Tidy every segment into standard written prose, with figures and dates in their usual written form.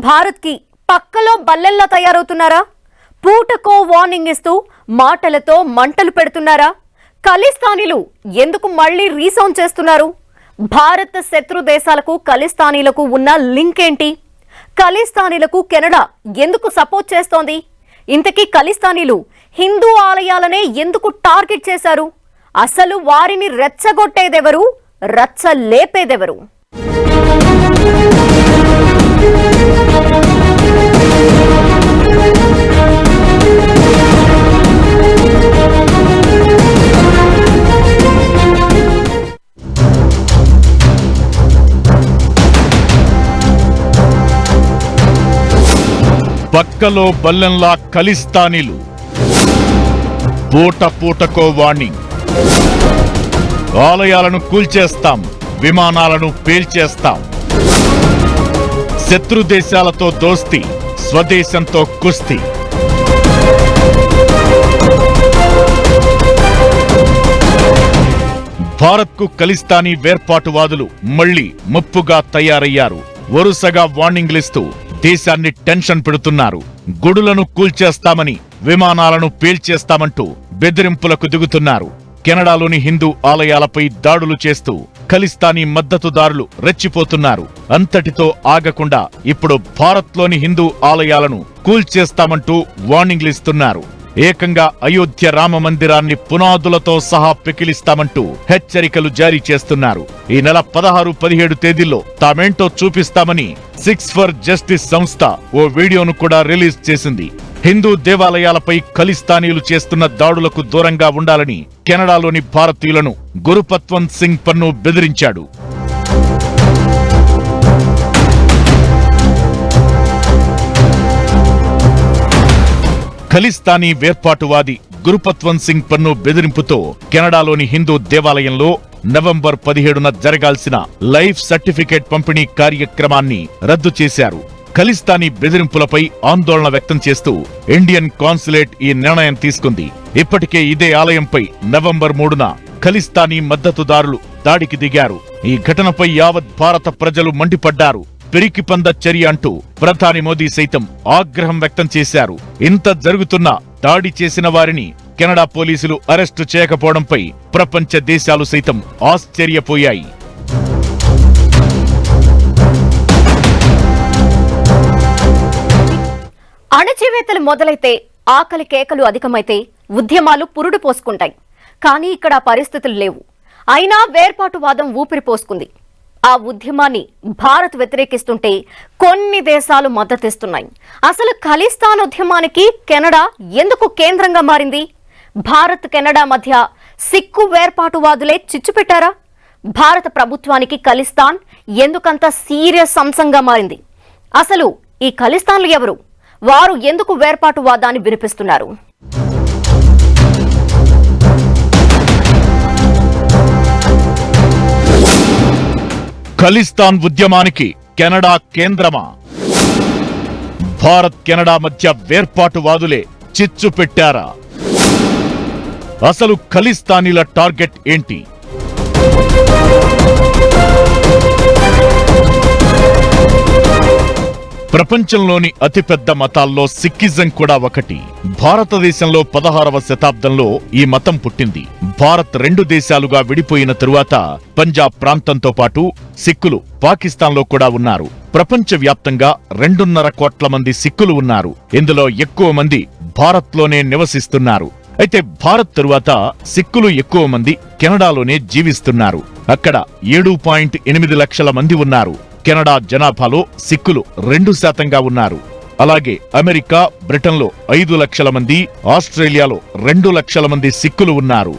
భారత్ కి పక్కలో బల్లెల్లా తయారవుతున్నారా? పూటకో వార్నింగ్ ఇస్తూ మాటలతో మంటలు పెడుతున్నారా? ఖలిస్తానీలు ఎందుకు మళ్ళీ రీసౌండ్ చేస్తున్నారు? భారత్ శత్రు దేశాలకు ఖలిస్తానీలకు ఉన్న లింక్ ఏంటి? ఖలిస్తానీలకు కెనడా ఎందుకు సపోర్ట్ చేస్తోంది? ఇంతకీ ఖలిస్తానీలు హిందూ ఆలయాలనే ఎందుకు టార్గెట్ చేశారు? అసలు వారిని రెచ్చగొట్టేదెవరు? రచ్చ లేపేదెవరు? పక్కలో బల్లెంలా ఖలిస్తానీలు, పూట పూటకో వార్నింగ్. ఆలయాలను కూల్చేస్తాం, విమానాలను పేల్చేస్తాం. శత్రు దేశాలతో దోస్తీ, స్వదేశంతో కుస్తీ. భారత్కు ఖలిస్తానీ వేర్పాటువాదులు మళ్లీ ముప్పుగా తయారయ్యారు. వరుసగా వార్నింగ్లిస్తూ దేశాన్ని టెన్షన్ పెడుతున్నారు. గుడులను కూల్చేస్తామని, విమానాలను పేల్చేస్తామంటూ బెదిరింపులకు దిగుతున్నారు. కెనడాలోని హిందూ ఆలయాలపై దాడులు చేస్తూ ఖలిస్తానీ మద్దతుదారులు రెచ్చిపోతున్నారు. అంతటితో ఆగకుండా ఇప్పుడు భారత్లోని హిందూ ఆలయాలను కూల్చేస్తామంటూ వార్నింగ్లిస్తున్నారు. ఏకంగా అయోధ్య రామ మందిరాన్ని పునాదులతో సహా పెకిలిస్తామంటూ హెచ్చరికలు జారీ చేస్తున్నారు. ఈ నెల 16, 17 తేదీల్లో తామేంటో చూపిస్తామని 6 ఫర్ జస్టిస్ సంస్థ ఓ వీడియోను కూడా రిలీజ్ చేసింది. హిందూ దేవాలయాలపై ఖలిస్తానీలు చేస్తున్న దాడులకు దూరంగా ఉండాలని కెనడాలోని భారతీయులను గురుపత్వంత్ సింగ్ పన్ను బెదిరించాడు. ఖలిస్తానీ వేర్పాటువాది గురుపత్వంత్ సింగ్ పన్ను బెదిరింపుతో కెనడాలోని హిందూ దేవాలయంలో నవంబర్ 17న జరగాల్సిన లైఫ్ సర్టిఫికేట్ పంపిణీ కార్యక్రమాన్ని రద్దు చేశారు. ఖలిస్తానీ బెదిరింపులపై ఆందోళన వ్యక్తం చేస్తూ ఇండియన్ కాన్సులేట్ ఈ నిర్ణయం తీసుకుంది. ఇప్పటికే ఇదే ఆలయంపై నవంబర్ 3న ఖలిస్తానీ మద్దతుదారులు దాడికి దిగారు. ఈ ఘటనపై యావత్ భారత ప్రజలు మండిపడ్డారు. పిరికిపంద చర్య అంటూ ప్రధాని మోదీ సైతం ఆగ్రహం వ్యక్తం చేశారు. ఇంత జరుగుతున్నా దాడి చేసిన వారిని కెనడా పోలీసులు అరెస్టు చేయకపోవడంపై ప్రపంచ దేశాలు సైతం ఆశ్చర్యపోయాయి. అణచివేతలు మొదలైతే, ఆకలి కేకలు అధికమైతే ఉద్యమాలు పురుడు పోసుకుంటాయి. కానీ ఇక్కడ పరిస్థితులు లేవు. అయినా వేర్పాటువాదం ఊపిరి పోసుకుంది. ఆ ఉద్యమాన్ని భారత్ వ్యతిరేకిస్తుంటే కొన్ని దేశాలు మద్దతిస్తున్నాయి. అసలు ఖలిస్తాన్ ఉద్యమానికి కెనడా ఎందుకు కేంద్రంగా మారింది? భారత్ కెనడా మధ్య సిక్కు వేర్పాటువాదులే చిచ్చు పెట్టారా? భారత ప్రభుత్వానికి ఖలిస్తాన్ ఎందుకంత సీరియస్ అంశంగా మారింది? అసలు ఈ ఖలిస్తాన్లు ఎవరు? వారు ఎందుకు వేర్పాటువాదాన్ని వినిపిస్తున్నారు? ఖలిస్తాన్ ఉద్యమానికి కెనడా కేంద్రమా? భారత్ కెనడా మధ్య వేర్పాటువాదులే చిచ్చు పెట్టారా? అసలు ఖలిస్తానీల టార్గెట్ ఏంటి? ప్రపంచంలోని అతిపెద్ద మతాల్లో సిక్కిజం కూడా ఒకటి. భారతదేశంలో 16వ శతాబ్దంలో ఈ మతం పుట్టింది. భారత్ 2 దేశాలుగా విడిపోయిన తరువాత పంజాబ్ ప్రాంతంతో పాటు సిక్కులు పాకిస్తాన్లో కూడా ఉన్నారు. ప్రపంచవ్యాప్తంగా 2.5 కోట్ల మంది సిక్కులు ఉన్నారు. ఇందులో ఎక్కువ మంది భారత్లోనే నివసిస్తున్నారు. అయితే భారత్ తరువాత సిక్కులు ఎక్కువ మంది కెనడాలోనే జీవిస్తున్నారు. అక్కడ 7.8 లక్షల మంది ఉన్నారు. కెనడా జనాభాలో సిక్కులు 2% ఉన్నారు. అలాగే అమెరికా, బ్రిటన్లో 5 లక్షల మంది, ఆస్ట్రేలియాలో 2 లక్షల మంది సిక్కులు ఉన్నారు.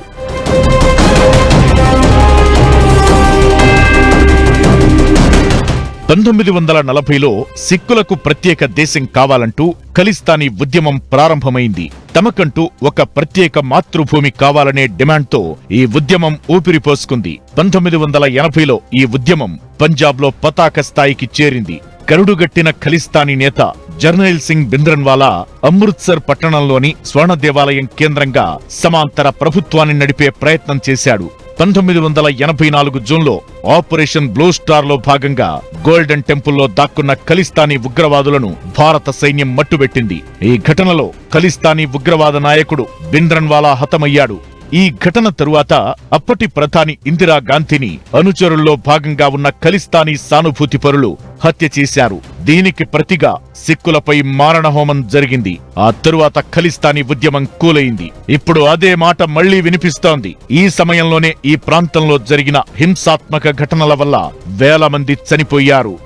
లో సిక్కులకు ప్రత్యేక దేశం కావాలంటూ ఖలిస్తానీ ఉద్యమం ప్రారంభమైంది. తమకంటూ ఒక ప్రత్యేక మాతృభూమి కావాలనే డిమాండ్తో ఈ ఉద్యమం ఊపిరిపోసుకుంది. 1980లో ఈ ఉద్యమం పంజాబ్లో పతాక స్థాయికి చేరింది. కరుడుగట్టిన ఖలిస్తానీ నేత జర్నైల్ సింగ్ భింద్రన్వాలా అమృత్సర్ పట్టణంలోని స్వర్ణ దేవాలయం కేంద్రంగా సమాంతర ప్రభుత్వాన్ని నడిపే ప్రయత్నం చేశాడు. 1984 జూన్లో ఆపరేషన్ బ్లూ స్టార్ లో భాగంగా గోల్డెన్ టెంపుల్లో దాక్కున్న ఖలిస్తానీ ఉగ్రవాదులను భారత సైన్యం మట్టుబెట్టింది. ఈ ఘటనలో ఖలిస్తానీ ఉగ్రవాద నాయకుడు భింద్రన్వాలా హతమయ్యాడు. ఈ ఘటన తరువాత అప్పటి ప్రధాని ఇందిరాగాంధీని అనుచరుల్లో భాగంగా ఉన్న ఖలిస్తానీ సానుభూతి పరులు హత్య చేశారు. దీనికి ప్రతిగా సిక్కులపై మారణహోమం జరిగింది. ఆ తరువాత ఖలిస్తానీ ఉద్యమం కూలయింది. ఇప్పుడు అదే మాట మళ్లీ వినిపిస్తోంది. ఈ సమయంలోనే ఈ ప్రాంతంలో జరిగిన హింసాత్మక ఘటనల వల్ల వేల మంది చనిపోయారు.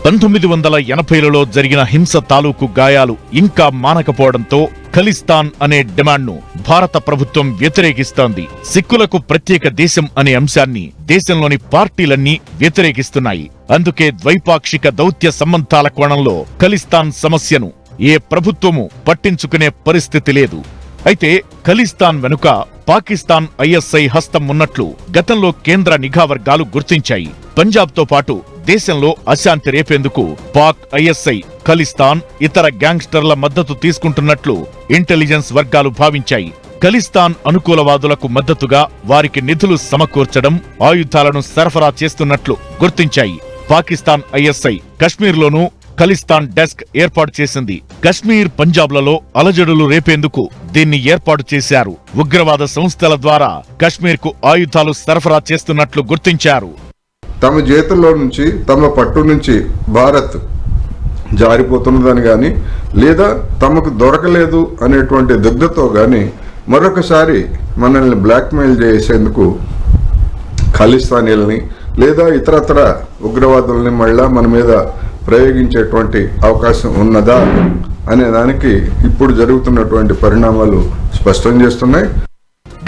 1980లలో జరిగిన హింస తాలూకు గాయాలు ఇంకా మానకపోవడంతో ఖలిస్తాన్ అనే డిమాండ్ను భారత ప్రభుత్వం వ్యతిరేకిస్తోంది. సిక్కులకు ప్రత్యేక దేశం అనే అంశాన్ని దేశంలోని పార్టీలన్నీ వ్యతిరేకిస్తున్నాయి. అందుకే ద్వైపాక్షిక దౌత్య సంబంధాల కోణంలో ఖలిస్తాన్ సమస్యను ఏ ప్రభుత్వము పట్టించుకునే పరిస్థితి లేదు. అయితే ఖలిస్తాన్ వెనుక పాకిస్తాన్ ఐఎస్ఐ హస్తం ఉన్నట్లు గతంలో కేంద్ర నిఘా వర్గాలు గుర్తించాయి. పంజాబ్తో పాటు దేశంలో అశాంతి రేపేందుకు పాక్ ఐఎస్ఐ, ఖలిస్తాన్, ఇతర గ్యాంగ్స్టర్ల మద్దతు తీసుకుంటున్నట్లు ఇంటెలిజెన్స్ వర్గాలు భావించాయి. ఖలిస్తాన్ అనుకూలవాదులకు మద్దతుగా వారికి నిధులు సమకూర్చడం, ఆయుధాలను సరఫరా చేస్తున్నట్లు గుర్తించాయి. పాకిస్తాన్ ఐఎస్ఐ కశ్మీర్లోనూ ఖలిస్తాన్ డెస్క్ ఏర్పాటు చేసింది. కశ్మీర్, పంజాబ్లలో అలజడులు రేపేందుకు దీన్ని ఏర్పాటు చేశారు. ఉగ్రవాద సంస్థల ద్వారా కశ్మీర్కు ఆయుధాలు సరఫరా చేస్తున్నట్లు గుర్తించారు. తమ చేతుల్లో నుంచి, తమ పట్టు నుంచి భారత్ జారిపోతున్నదని గాని, లేదా తమకు దొరకలేదు అనేటువంటి దిగ్ధతో గాని మరొకసారి మనల్ని బ్లాక్మెయిల్ చేసేందుకు ఖలిస్తానీలని లేదా ఇతరత్ర ఉగ్రవాదుల్ని మళ్ళా మన మీద ప్రయోగించేటువంటి అవకాశం ఉన్నదా అనే దానికి ఇప్పుడు జరుగుతున్నటువంటి పరిణామాలు స్పష్టం చేస్తున్నాయి.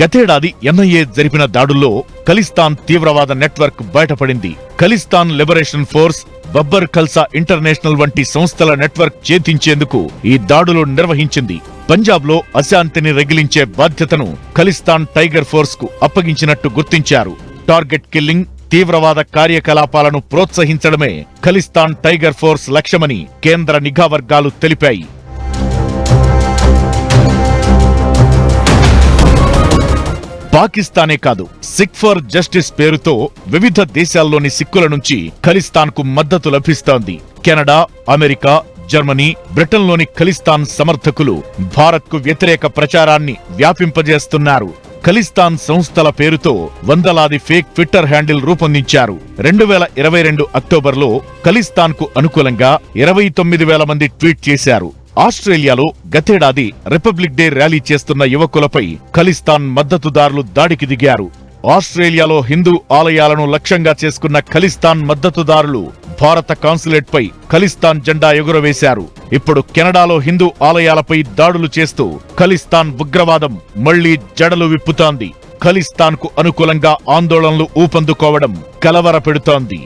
గతేడాది ఎన్ఐఏ జరిపిన దాడుల్లో ఖలిస్తాన్ తీవ్రవాద నెట్వర్క్ బయటపడింది. Khalistan liberation force, Babbar Khalsa international వంటి సంస్థల నెట్వర్క్ ఛేదించేందుకు ఈ దాడులు నిర్వహించింది. పంజాబ్లో అశాంతిని రగిలించే బాధ్యతను ఖలిస్తాన్ టైగర్ ఫోర్స్ కు అప్పగించినట్టు గుర్తించారు. టార్గెట్ కిల్లింగ్, తీవ్రవాద కార్యకలాపాలను ప్రోత్సహించడమే ఖలిస్తాన్ టైగర్ ఫోర్స్ లక్ష్యమని కేంద్ర నిఘా వర్గాలు తెలిపాయి. పాకిస్తానే కాదు, సిక్ ఫర్ జస్టిస్ పేరుతో వివిధ దేశాల్లోని సిక్కుల నుంచి ఖలిస్తాన్కు మద్దతు లభిస్తోంది. కెనడా, అమెరికా, జర్మనీ, బ్రిటన్లోని ఖలిస్తాన్ సమర్థకులు భారత్కు వ్యతిరేక ప్రచారాన్ని వ్యాపింపజేస్తున్నారు. ఖలిస్తాన్ సంస్థల పేరుతో వందలాది ఫేక్ ట్విట్టర్ హ్యాండిల్ రూపొందించారు. 2022 అక్టోబర్లో ఖలిస్తాన్కు అనుకూలంగా 29,000 మంది ట్వీట్ చేశారు. ఆస్ట్రేలియాలో గతేడాది రిపబ్లిక్ డే ర్యాలీ చేస్తున్న యువకులపై ఖలిస్తాన్ మద్దతుదారులు దాడికి దిగారు. ఆస్ట్రేలియాలో హిందూ ఆలయాలను లక్ష్యంగా చేసుకున్న ఖలిస్తాన్ మద్దతుదారులు భారత కాన్సులేట్ పై ఖలిస్తాన్ జెండా ఎగురవేశారు. ఇప్పుడు కెనడాలో హిందూ ఆలయాలపై దాడులు చేస్తూ ఖలిస్తాన్ ఉగ్రవాదం మళ్లీ జడలు విప్పుతోంది. ఖలిస్తాన్ కు అనుకూలంగా ఆందోళనలు ఊపందుకోవడం కలవరపెడుతోంది.